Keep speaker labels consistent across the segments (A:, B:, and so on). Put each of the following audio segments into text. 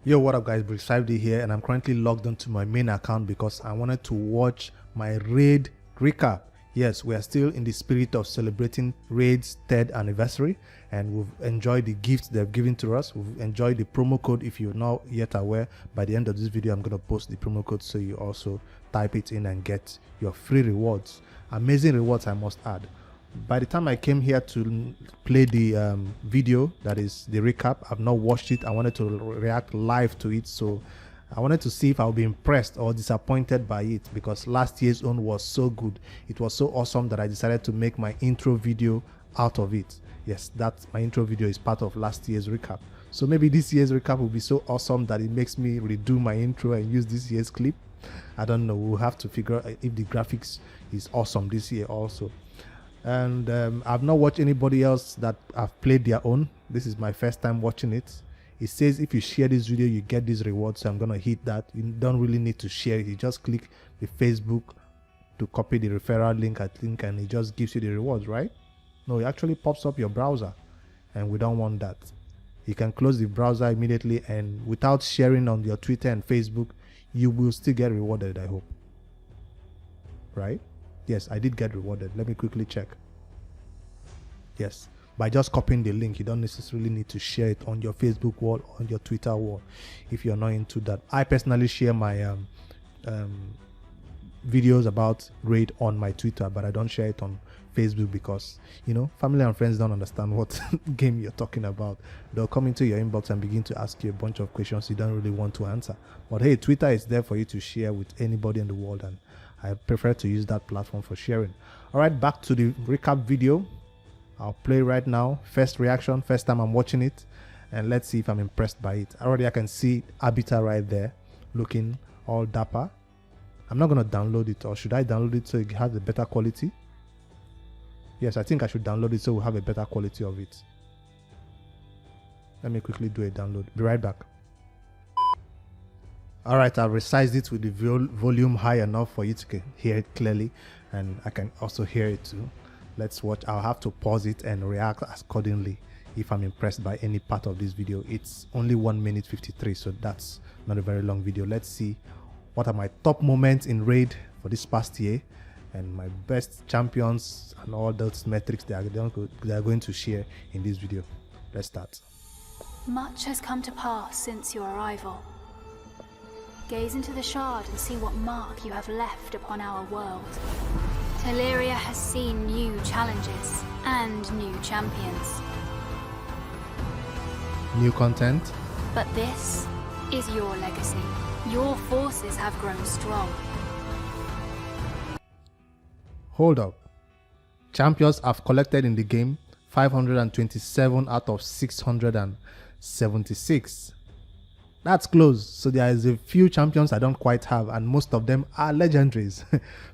A: Yo, what up guys, Brick 5D here, and I'm currently logged onto my main account because I wanted to watch my raid recap. Yes, we are still in the spirit of celebrating raid's 3rd anniversary, and we've enjoyed the gifts they've given to us. We've enjoyed the promo code. If you're not yet aware, by the end of this video I'm going to post the promo code so you also type it in and get your free rewards. Amazing rewards, I must add. By the time I came here to play the video, that is the recap, I've not watched it. I wanted to react live to it, so I wanted to see if I'll be impressed or disappointed by it, because last year's own was so good. It was so awesome that I decided to make my intro video out of it. Yes, my intro video is part of last year's recap. So maybe this year's recap will be so awesome that it makes me redo my intro and use this year's clip. I don't know. We'll have to figure out if the graphics is awesome this year also. And I've not watched anybody else that have played their own. This is my first time watching it. It says if you share this video you get this reward, so I'm gonna hit that. You don't really need to share it. You just click the Facebook to copy the referral link, I think, and it just gives you the rewards, right? No, it actually pops up your browser, and we don't want that. You can close the browser immediately, and without sharing on your Twitter and Facebook, you will still get rewarded, I hope. Right? Yes, I did get rewarded. Let me quickly check. Yes, by just copying the link. You don't necessarily need to share it on your Facebook wall, on your Twitter wall, if you're not into that. I personally share my videos about raid on my Twitter, but I don't share it on Facebook because, you know, family and friends don't understand what game you're talking about. They'll come into your inbox and begin to ask you a bunch of questions you don't really want to answer. But hey, Twitter is there for you to share with anybody in the world, and I prefer to use that platform for sharing. All right, back to the recap video. I'll play right now. First reaction, first time I'm watching it, and let's see if I'm impressed by it. Already I can see Abita right there looking all dapper. I'm not going to download it, or should I download it so it has a better quality? Yes, I think I should download it so we'll have a better quality of it. Let me quickly do a download. Be right back. Alright, I've resized it with the volume high enough for you to hear it clearly, and I can also hear it too. Let's watch. I'll have to pause it and react accordingly if I'm impressed by any part of this video. It's only 1 minute 53, so that's not a very long video. Let's see what are my top moments in raid for this past year and my best champions and all those metrics they are going to share in this video. Let's start.
B: Much has come to pass since your arrival. Gaze into the shard and see what mark you have left upon our world. Teleria has seen new challenges and new champions.
A: New content.
B: But this is your legacy. Your forces have grown strong.
A: Hold up. Champions have collected in the game 527 out of 676. That's close. So there is a few champions I don't quite have, and most of them are legendaries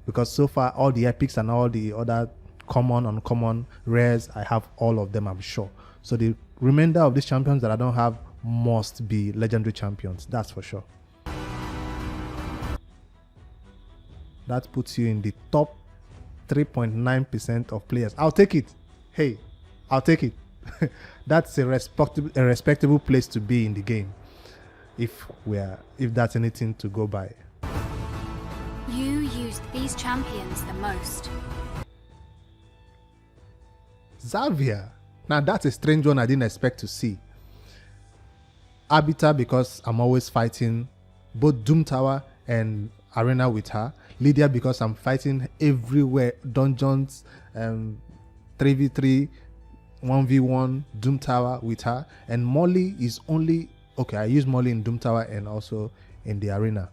A: because so far all the epics and all the other common, uncommon, rares, I have all of them, I'm sure. So the remainder of these champions that I don't have must be legendary champions, that's for sure. That puts you in the top 3.9% of players. I'll take it. Hey, I'll take it. That's a respectable place to be in the game. If that's anything to go by.
B: You used these champions the most.
A: Xavier. Now that's a strange one I didn't expect to see. Abita, because I'm always fighting both Doom Tower and Arena with her. Lydia, because I'm fighting everywhere, dungeons, 3v3, 1v1, Doom Tower with her. And Molly is only... Okay, I use Molly in Doom Tower and also in the arena.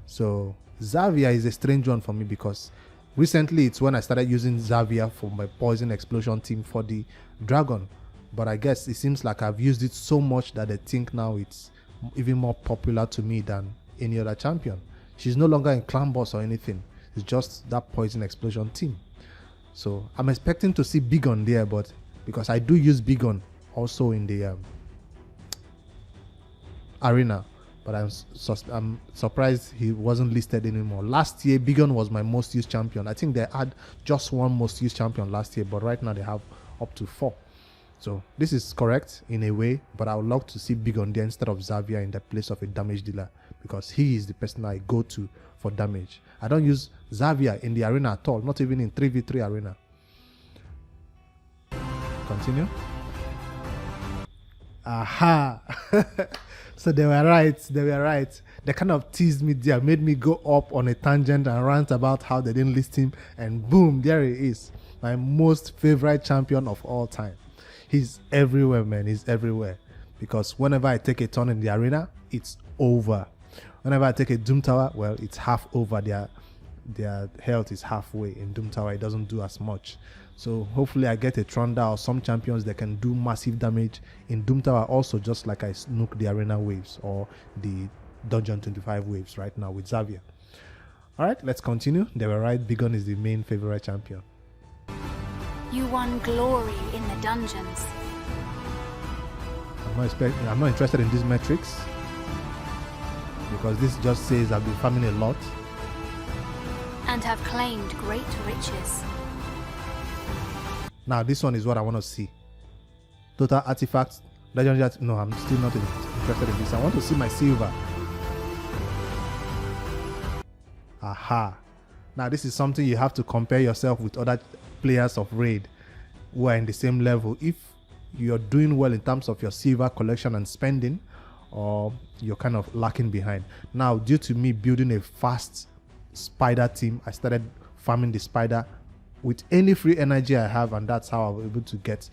A: So Xavier is a strange one for me because recently it's when I started using Xavier for my Poison Explosion team for the Dragon. But I guess it seems like I've used it so much that I think now it's even more popular to me than any other champion. She's no longer in Clan Boss or anything. It's just that Poison Explosion team. So I'm expecting to see Bigon there, but because I do use Bigon also in the arena, but I'm surprised he wasn't listed anymore. Last year Bigon was my most used champion. I think they had just one most used champion last year, but right now they have up to 4. So this is correct in a way, but I would love to see Big on there instead of Xavier in the place of a damage dealer, because he is the person I go to for damage. I don't use Xavier in the arena at all, not even in 3v3 arena. Continue. Aha. So they were right. They kind of teased me there, made me go up on a tangent and rant about how they didn't list him, and boom, there he is. My most favorite champion of all time. He's everywhere, man. He's everywhere. Because whenever I take a turn in the arena, it's over. Whenever I take a Doom Tower, well, it's half over. Their health is halfway. In Doom Tower, it doesn't do as much. So hopefully I get a Trunda or some champions that can do massive damage in Doom Tower also, just like I snook the arena waves or the Dungeon 25 waves right now with Xavier. Alright, let's continue. They were right, Bigon is the main favorite champion.
B: You won glory in the dungeons.
A: I'm not interested in these metrics, because this just says I've been farming a lot.
B: And have claimed great riches.
A: Now this one is what I want to see. Total artifacts, legendary. No, I'm still not interested in this. I want to see my silver. Aha. Now this is something you have to compare yourself with other players of Raid who are in the same level. If you're doing well in terms of your silver collection and spending, or you're kind of lacking behind. Now, due to me building a fast spider team, I started farming the spider with any free energy I have, and that's how I was able to get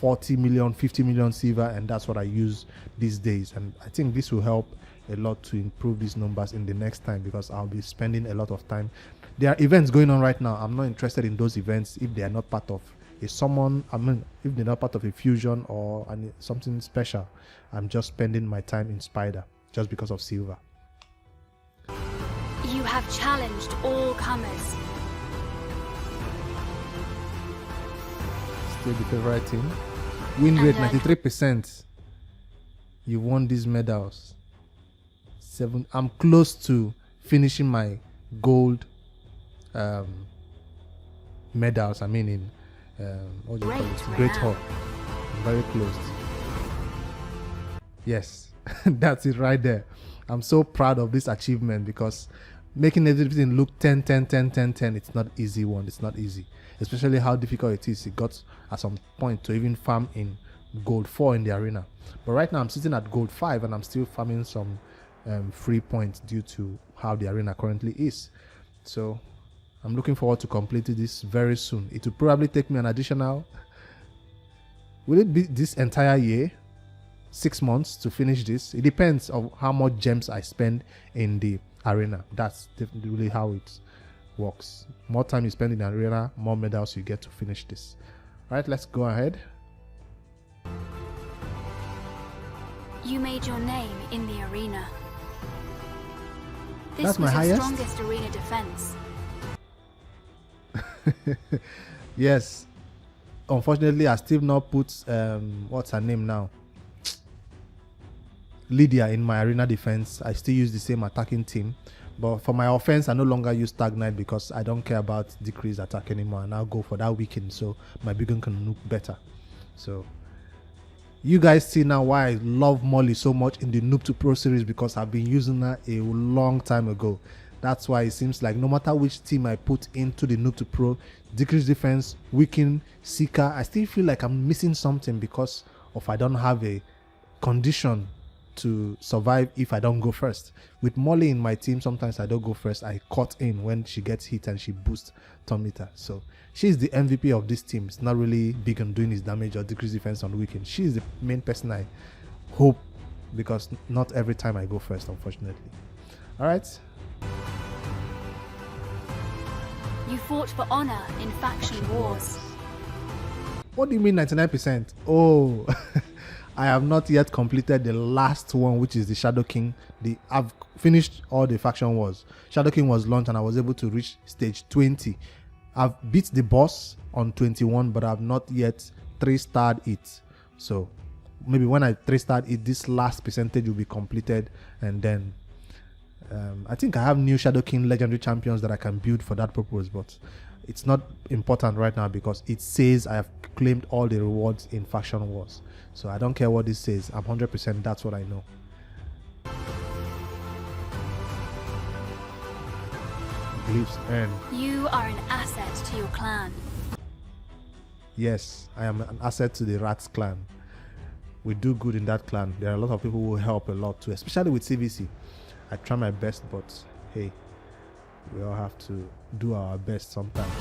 A: 40 million, 50 million silver, and that's what I use these days. And I think this will help a lot to improve these numbers in the next time, because I'll be spending a lot of time. There are events going on right now. I'm not interested in those events if they are not part of a summon. If they're not part of a fusion or something special. I'm just spending my time in spider just because of silver.
B: You have challenged all comers.
A: Still the favorite team. Win rate 93%. You won these medals. I'm close to finishing my gold medals. I mean, in what do you call it? Great Hall. Very close. Yes, that's it right there. I'm so proud of this achievement, because making everything look 10, 10, 10, 10, 10, it's not easy one. It's not easy, especially how difficult it is. It got at some point to even farm in gold 4 in the arena. But right now I'm sitting at gold 5 and I'm still farming some free points due to how the arena currently is. So I'm looking forward to completing this very soon. It will probably take me an additional, will it be this entire year, 6 months to finish this? It depends on how much gems I spend in the arena. That's really how it works. More time you spend in the arena, more medals you get to finish this. All right, let's go ahead.
B: You made your name in the arena. This
A: That's my
B: was your
A: highest.
B: strongest arena defense.
A: Yes. Unfortunately, I still not put what's her name now? Lydia in my arena defense. I still use the same attacking team. But for my offense, I no longer use Tag Knight because I don't care about decreased attack anymore. And I'll go for that weekend so my Bigon can look better. So you guys see now why I love Molly so much in the Noob to Pro series, because I've been using her a long time ago. That's why it seems like no matter which team I put into the Noob to Pro, decreased defense, weaken, seeker, I still feel like I'm missing something because of I don't have a condition to survive if I don't go first. With Molly in my team, sometimes I don't go first. I cut in when she gets hit and she boosts turn meter. So she's the MVP of this team. It's not really big on doing his damage or decrease defense on weekend. She's the main person I hope, because not every time I go first, unfortunately. All right.
B: You fought for honor in faction wars.
A: What do you mean 99%? Oh, I have not yet completed the last one, which is the Shadow King. I've finished all the faction wars. Shadow King was launched and I was able to reach stage 20. I've beat the boss on 21, but I've not yet 3-starred it. So maybe when I 3-starred it, this last percentage will be completed, and then I think I have new Shadow King legendary champions that I can build for that purpose, but it's not important right now because it says I have claimed all the rewards in Faction Wars. So I don't care what this says. I'm 100%, that's what I know. Glyphs earned.
B: You are an asset to your clan.
A: Yes, I am an asset to the Rats clan. We do good in that clan. There are a lot of people who help a lot too, especially with CVC. I try my best, but hey, we all have to do our best sometimes.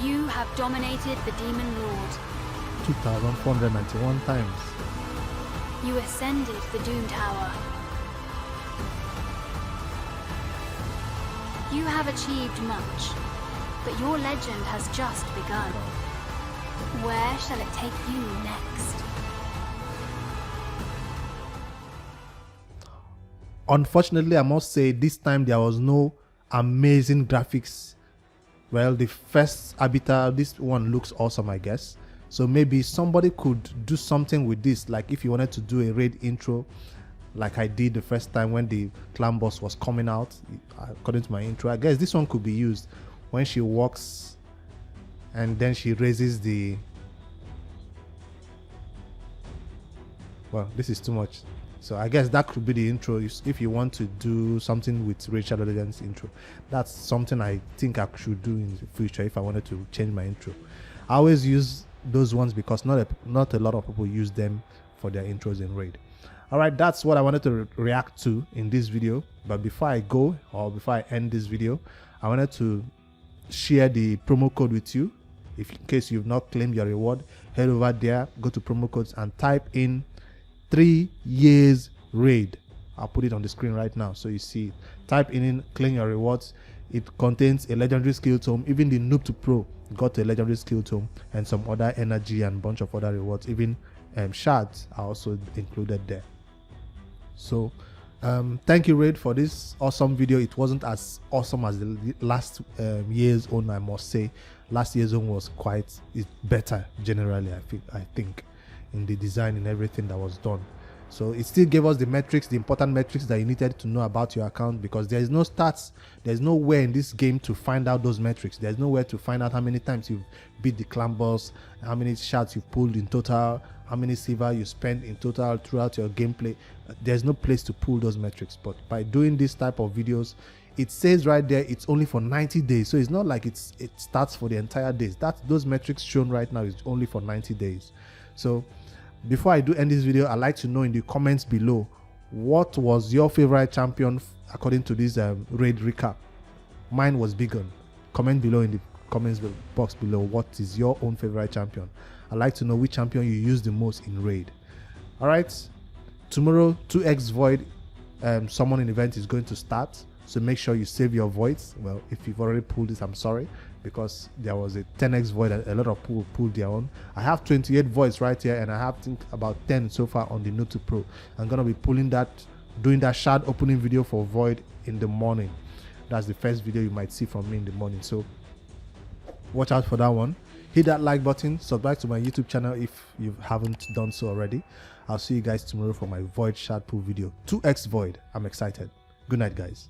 B: You have dominated the Demon Lord.
A: 2,491 times.
B: You ascended the Doom Tower. You have achieved much, but your legend has just begun. Where shall it take you next?
A: Unfortunately, I must say this time there was no amazing graphics. Well, the first Arbiter, this one looks awesome, I guess. So maybe somebody could do something with this, like if you wanted to do a raid intro, like I did the first time when the clan boss was coming out, according to my intro. I guess this one could be used when she walks and then she raises the... Well, this is too much. So I guess that could be the intro if you want to do something with Rachel Legends intro. That's something I think I should do in the future if I wanted to change my intro. I always use those ones because not a lot of people use them for their intros in raid. All right, that's what I wanted to react to in this video. But before I go, or before I end this video, I wanted to share the promo code with you. If in case you've not claimed your reward, head over there, go to promo codes and type in 3 years raid. I'll put it on the screen right now so you see it. Type in claim your rewards. It contains a legendary skill tome. Even the noob to pro got a legendary skill tome and some other energy and bunch of other rewards. Even shards are also included there. So thank you raid for this awesome video. It wasn't as awesome as the last year's own, I must say. Last year's own was quite better generally, I think in the design and everything that was done. So it still gave us the metrics, the important metrics that you needed to know about your account, because there is no stats, there's nowhere in this game to find out those metrics. There's nowhere to find out how many times you've beat the clan boss, how many shots you've pulled in total, how many silver you spent in total throughout your gameplay. There's no place to pull those metrics. But by doing this type of videos, it says right there it's only for 90 days. So it's not like it starts for the entire days. Those metrics shown right now is only for 90 days. So before I do end this video, I'd like to know in the comments below, what was your favorite champion according to this raid recap? Mine was Bigon. Comment below in the comments box below what is your own favorite champion. I'd like to know which champion you use the most in raid. Alright, tomorrow 2x void summoning event is going to start, so make sure you save your voids. Well, if you've already pulled this, I'm sorry, because there was a 10x void and a lot of people pulled their own. I have 28 voids right here and I have about 10 so far on the Note 2 Pro. I'm gonna be pulling that, doing that shard opening video for void in the morning. That's the first video you might see from me in the morning, so watch out for that one. Hit that like button, subscribe to my YouTube channel if you haven't done so already. I'll see you guys tomorrow for my void shard pool video, 2x void. I'm excited. Good night, guys.